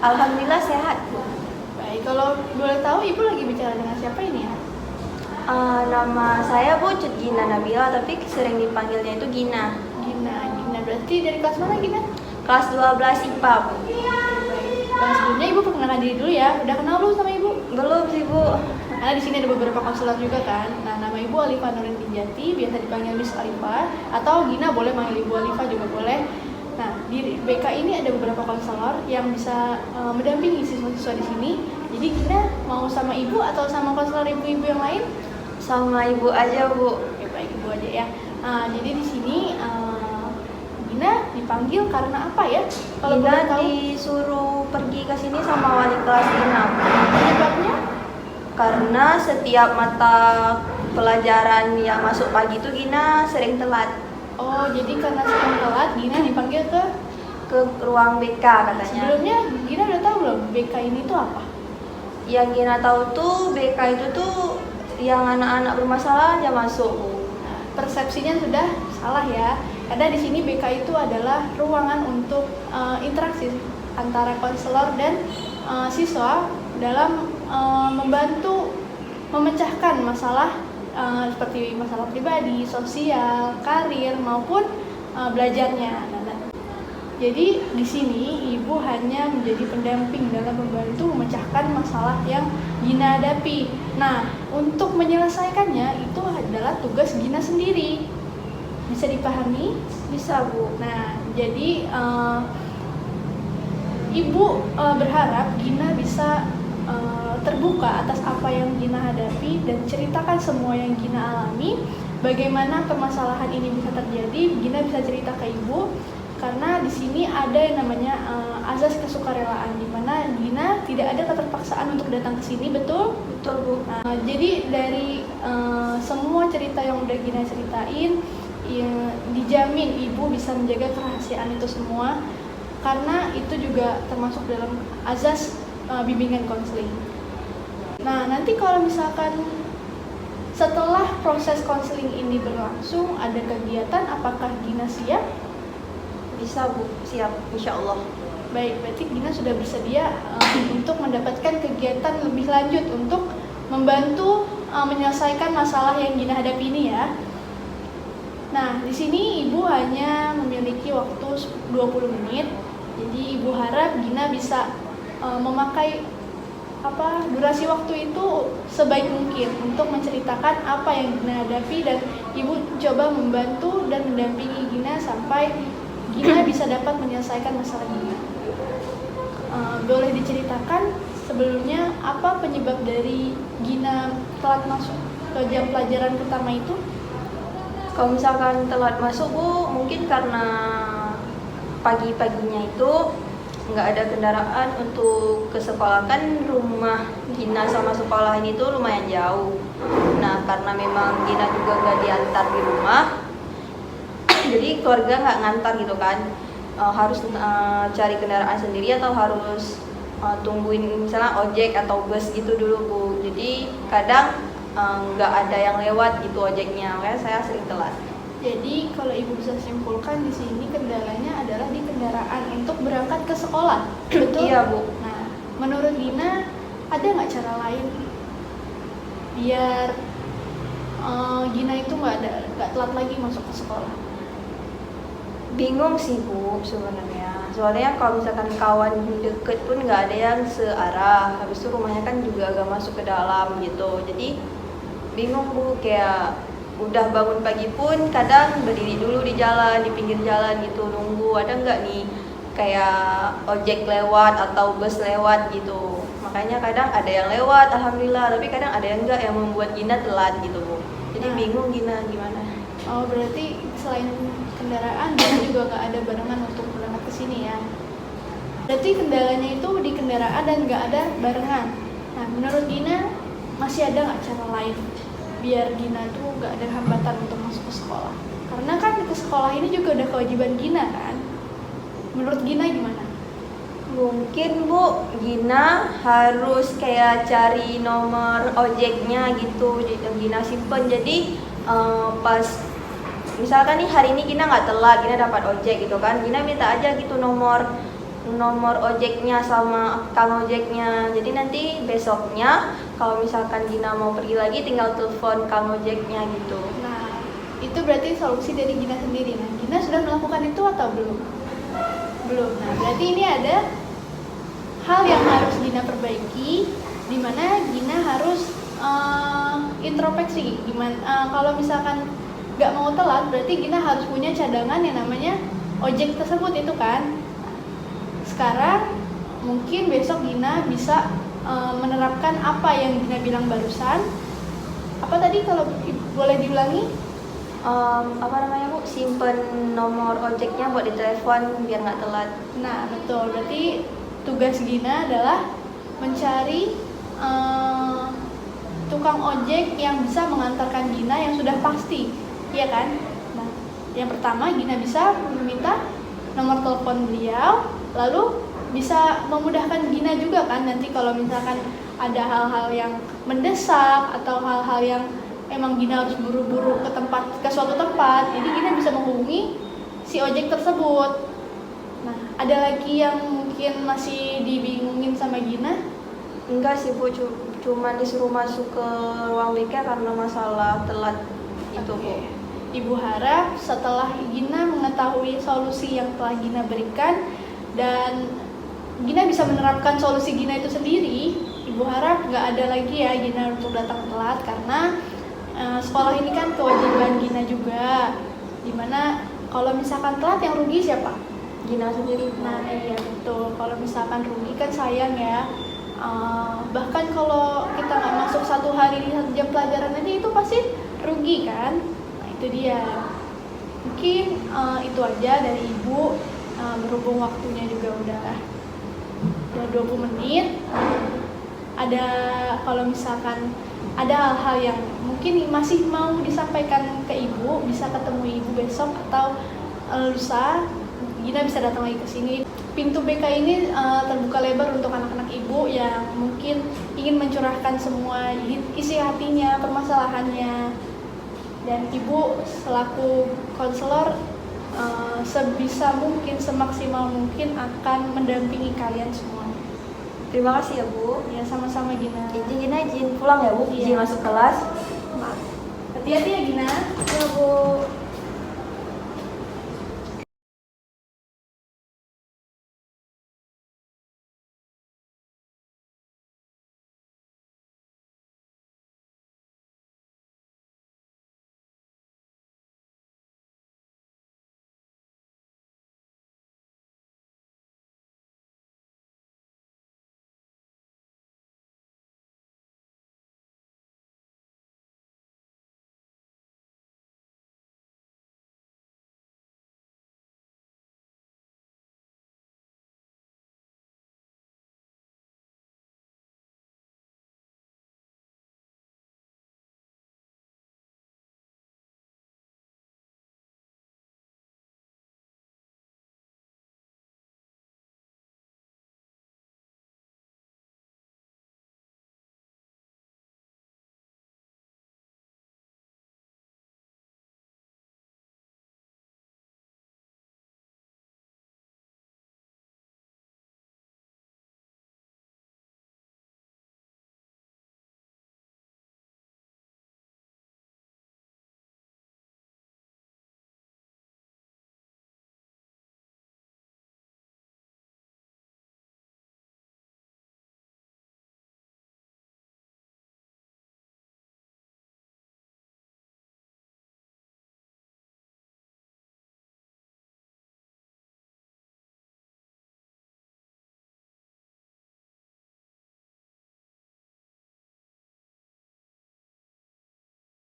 Alhamdulillah sehat, Bu. Baik, kalau boleh tahu Ibu lagi bicara dengan siapa ini ya? Nama saya Bu Cut Gina Nabila, tapi sering dipanggilnya itu Gina. Gina berarti dari kelas mana Gina? Kelas 12 IPA, Bu. Baik, sebelumnya Ibu perkenalkan diri dulu ya. Udah kenal belum sama Ibu? Belum sih, Bu. Karena di sini ada beberapa konselor juga kan. Nah, nama Ibu Alifa Nurin Pinjati, biasa dipanggil Miss Alifa, atau Gina boleh manggil Ibu Alifa juga boleh. Nah, di BK ini ada beberapa konselor yang bisa mendampingi siswa-siswa di sini. Jadi Gina mau sama Ibu atau sama konselor ibu-ibu yang lain? Sama Ibu aja, Bu. Oke, baik, Ibu aja ya. Jadi di sini Gina dipanggil karena apa ya? Kalau Gina boleh tahu disuruh pergi ke sini sama wali kelas Gina. penyebabnya? Karena setiap mata pelajaran yang masuk pagi itu Gina sering telat Oh, jadi karena sering telat Gina dipanggil ke ruang BK katanya. Sebelumnya Gina udah tahu belum BK ini tuh apa? Yang Gina tahu tuh BK itu tuh yang anak-anak bermasalah aja masuk, Bu. Persepsinya sudah salah ya. Karena di sini BK itu adalah ruangan untuk interaksi antara konselor dan siswa dalam membantu memecahkan masalah seperti masalah pribadi, sosial, karir maupun belajarnya. Jadi di sini Ibu hanya menjadi pendamping dalam membantu memecahkan masalah yang Gina hadapi. Nah, untuk menyelesaikannya itu adalah tugas Gina sendiri. Bisa dipahami? Bisa, Bu. Nah, jadi Ibu berharap Gina bisa terbuka atas apa yang Gina hadapi dan ceritakan semua yang Gina alami. Bagaimana permasalahan ini bisa terjadi, Gina bisa cerita ke Ibu. Karena di sini ada yang namanya azas kesukarelaan, di mana Gina tidak ada keterpaksaan untuk datang ke sini, betul? Betul, Bu. Jadi dari semua cerita yang udah Gina ceritain, ya, dijamin Ibu bisa menjaga kerahasiaan itu semua, karena itu juga termasuk dalam azas bimbingan konseling. Nah, nanti kalau misalkan setelah proses konseling ini berlangsung, ada kegiatan, apakah Gina siap? Bisa, Bu. Siap, insya Allah. Baik, berarti Gina sudah bersedia untuk mendapatkan kegiatan lebih lanjut untuk membantu menyelesaikan masalah yang Gina hadapi ini ya. Nah, di sini Ibu hanya memiliki waktu 20 menit. Jadi Ibu harap Gina bisa memakai durasi waktu itu sebaik mungkin untuk menceritakan apa yang Gina hadapi, dan Ibu coba membantu dan mendampingi Gina sampai Gina bisa dapat menyelesaikan masalah Gina. Boleh diceritakan sebelumnya apa penyebab dari Gina telat masuk ke jam pelajaran pertama itu? Kalau misalkan telat masuk, Bu, mungkin karena pagi-paginya itu nggak ada kendaraan untuk ke sekolah. Kan rumah Gina sama sekolah ini tuh lumayan jauh. Nah, karena memang Gina juga nggak diantar di rumah, jadi keluarga nggak ngantar gitu kan, harus cari kendaraan sendiri atau harus tungguin misalnya ojek atau bus gitu dulu, Bu. Jadi kadang nggak ada yang lewat gitu ojeknya, makanya saya sering telat. Jadi kalau Ibu bisa simpulkan di sini kendalanya adalah di kendaraan untuk berangkat ke sekolah, betul? Iya, Bu. Nah, menurut Gina ada nggak cara lain biar Gina itu nggak telat lagi masuk ke sekolah? Bingung sih, Bu, sebenarnya. Soalnya kalau misalkan kawan deket pun nggak ada yang searah. Habis itu rumahnya kan juga agak masuk ke dalam gitu. Jadi bingung, Bu. Kayak udah bangun pagi pun kadang berdiri dulu di jalan, di pinggir jalan gitu, nunggu ada nggak nih kayak ojek lewat atau bus lewat gitu. Makanya kadang ada yang lewat, alhamdulillah. Tapi kadang ada yang nggak, yang membuat Gina telat gitu, Bu. Jadi bingung Gina gimana. Oh, berarti selain kendaraan Gina juga nggak ada barengan untuk berangkat ke sini ya? Berarti kendalanya itu di kendaraan dan nggak ada barengan. Nah, menurut Gina masih ada nggak cara lain biar Gina tuh nggak ada hambatan untuk masuk ke sekolah? Karena kan ke sekolah ini juga udah kewajiban Gina kan? Menurut Gina gimana? Mungkin, Bu, Gina harus kayak cari nomor ojeknya gitu, Gina simpen. Jadi pas misalkan nih hari ini Gina nggak telat, Gina dapat ojek gitu kan, Gina minta aja gitu nomor nomor ojeknya sama kang ojeknya. Jadi nanti besoknya kalau misalkan Gina mau pergi lagi tinggal telepon kang ojeknya gitu. Nah, itu berarti solusi dari Gina sendiri. Nah, Gina sudah melakukan itu atau belum? Belum. Nah, berarti ini ada hal yang harus Gina perbaiki, di mana Gina harus introspeksi. Gimana kalau misalkan nggak mau telat, berarti Gina harus punya cadangan yang namanya ojek tersebut itu kan. Sekarang mungkin besok Gina bisa menerapkan apa yang Gina bilang barusan. Apa tadi kalau boleh diulangi? Apa namanya Bu? Simpen nomor ojeknya buat ditelepon biar nggak telat. Nah, betul. Berarti tugas Gina adalah mencari tukang ojek yang bisa mengantarkan Gina yang sudah pasti, iya kan? Nah, yang pertama Gina bisa meminta nomor telepon beliau, lalu bisa memudahkan Gina juga kan nanti kalau misalkan ada hal-hal yang mendesak atau hal-hal yang emang Gina harus buru-buru ke suatu tempat, jadi Gina bisa menghubungi si ojek tersebut. Nah, ada lagi yang mungkin masih dibingungin sama Gina? Enggak sih Bu, cuma disuruh masuk ke ruang BK karena masalah telat itu Bu. Ibu harap setelah Gina mengetahui solusi yang telah Gina berikan dan Gina bisa menerapkan solusi Gina itu sendiri, Ibu harap nggak ada lagi ya Gina untuk datang telat, karena sekolah ini kan kewajiban Gina juga, dimana kalau misalkan telat yang rugi siapa? Gina sendiri. Nah iya betul, kalau misalkan rugi kan sayang ya. Bahkan kalau kita nggak masuk 1 hari di 1 jam pelajaran aja itu pasti rugi kan. Nah itu dia, mungkin itu aja dari Ibu. Berhubung waktunya juga udah 20 menit, ada kalau misalkan ada hal-hal yang mungkin masih mau disampaikan ke Ibu, bisa ketemu Ibu besok atau lusa. Gina bisa datang lagi ke sini. Pintu BK ini terbuka lebar untuk anak-anak Ibu yang mungkin ingin mencurahkan semua isi hatinya, permasalahannya. Dan Ibu selaku konselor sebisa mungkin, semaksimal mungkin akan mendampingi kalian semua. Terima kasih ya Bu. Ya sama-sama Gina. Gina izin pulang ya Bu, izin masuk kelas. Hati-hati ya Gina. Ya Bu.